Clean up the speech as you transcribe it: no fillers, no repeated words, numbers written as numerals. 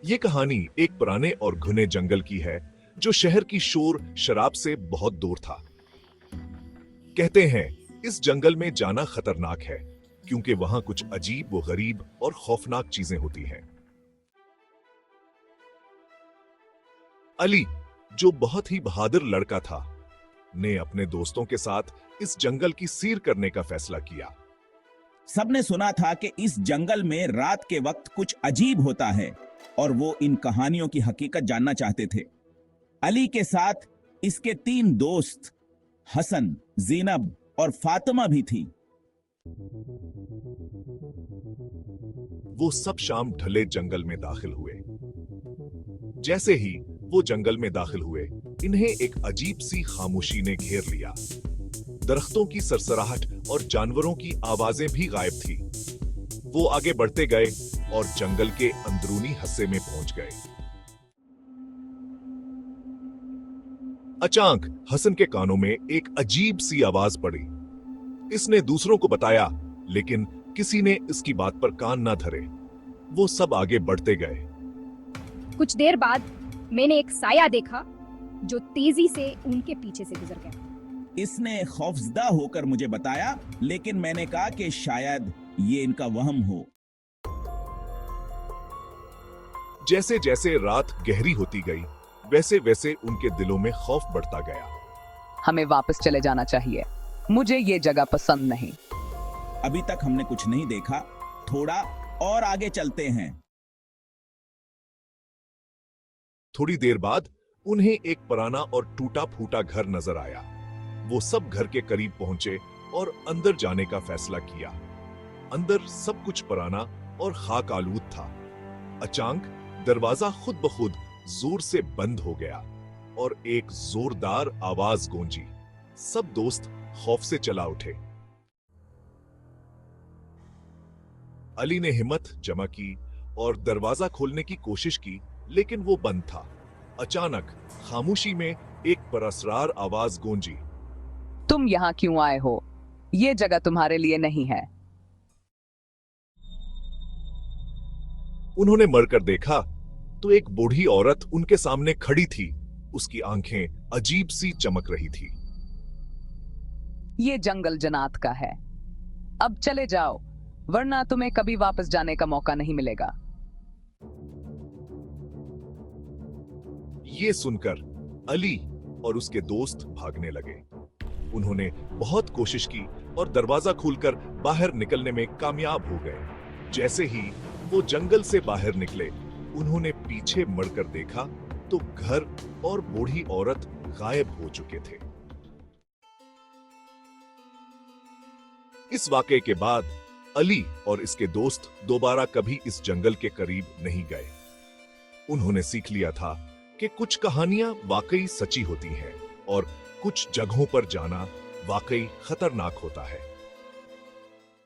ये कहानी एक पुराने और घने जंगल की है जो शहर की शोर शराब से बहुत दूर था। कहते हैं इस जंगल में जाना खतरनाक है क्योंकि वहां कुछ अजीब व गरीब और खौफनाक चीजें होती हैं। अली, जो बहुत ही बहादुर लड़का था, ने अपने दोस्तों के साथ इस जंगल की सैर करने का फैसला किया। सबने सुना था कि इस जंगल में रात के वक्त कुछ अजीब होता है और वो इन कहानियों की हकीकत जानना चाहते थे। अली के साथ इसके 3 दोस्त हसन, ज़ीनब और फातिमा भी थी। वो सब शाम ढले जंगल में दाखिल हुए। जैसे ही वो जंगल में दाखिल हुए, इन्हें एक अजीब सी खामोशी ने घेर लिया। दरख्तों की सरसराहट और जानवरों की आवाजें भी गायब थी। वो आगे बढ़ते गए और जंगल के अंदरूनी हिस्से में पहुंच गए। अचानक हसन के कानों में एक अजीब सी आवाज पड़ी। इसने दूसरों को बताया, लेकिन किसी ने इसकी बात पर कान न धरे। वो सब आगे बढ़ते गए। कुछ देर बाद मैंने एक साया देखा जो तेजी से उनके पीछे से गुजर गया। इसने खौफजदा होकर मुझे बताया, लेकिन मैंने कहा कि शायद ये इनका वहम हो। जैसे जैसे रात गहरी होती गई, वैसे वैसे उनके दिलों में खौफ बढ़ता गया। हमें वापस चले जाना चाहिए। मुझे ये जगह पसंद नहीं। अभी तक हमने कुछ नहीं देखा, थोड़ा और आगे चलते हैं। थोड़ी देर बाद उन्हें एक पुराना और टूटा फूटा घर नजर आया। वो सब घर के करीब पहुंचे और अंदर जाने का फैसला किया। अंदर सब कुछ पुराना और खाक आलूद था। अचानक दरवाजा खुद ब खुद जोर से बंद हो गया और एक जोरदार आवाज गूंजी। सब दोस्त खौफ से चला उठे। अली ने हिम्मत जमा की और दरवाजा खोलने की कोशिश की, लेकिन वो बंद था। अचानक खामोशी में एक परअसरार आवाज गूंजी। तुम यहाँ क्यों आए हो? ये जगह तुम्हारे लिए नहीं है। उन्होंने मरकर देखा तो एक बूढ़ी औरत उनके सामने खड़ी थी। उसकी आंखें अजीब सी चमक रही थी। ये जंगल जन्नत का है। अब चले जाओ, वरना तुम्हें कभी वापस जाने का मौका नहीं मिलेगा। ये सुनकर अली और उसके दोस्त भागने लगे। उन्होंने बहुत कोशिश की और दरवाजा खोलकर बाहर निकलने में कामयाब हो गए। जैसे ही वो जंगल से बाहर निकले, उन्होंने पीछे मुड़कर देखा तो घर और बूढ़ी औरत गायब हो चुके थे। इस वाकये के बाद अली और इसके दोस्त दोबारा कभी इस जंगल के करीब नहीं गए। उन्होंने सीख लिया था कि कुछ कहानियां वाकई सच्ची होती हैं और कुछ जगहों पर जाना वाकई खतरनाक होता है।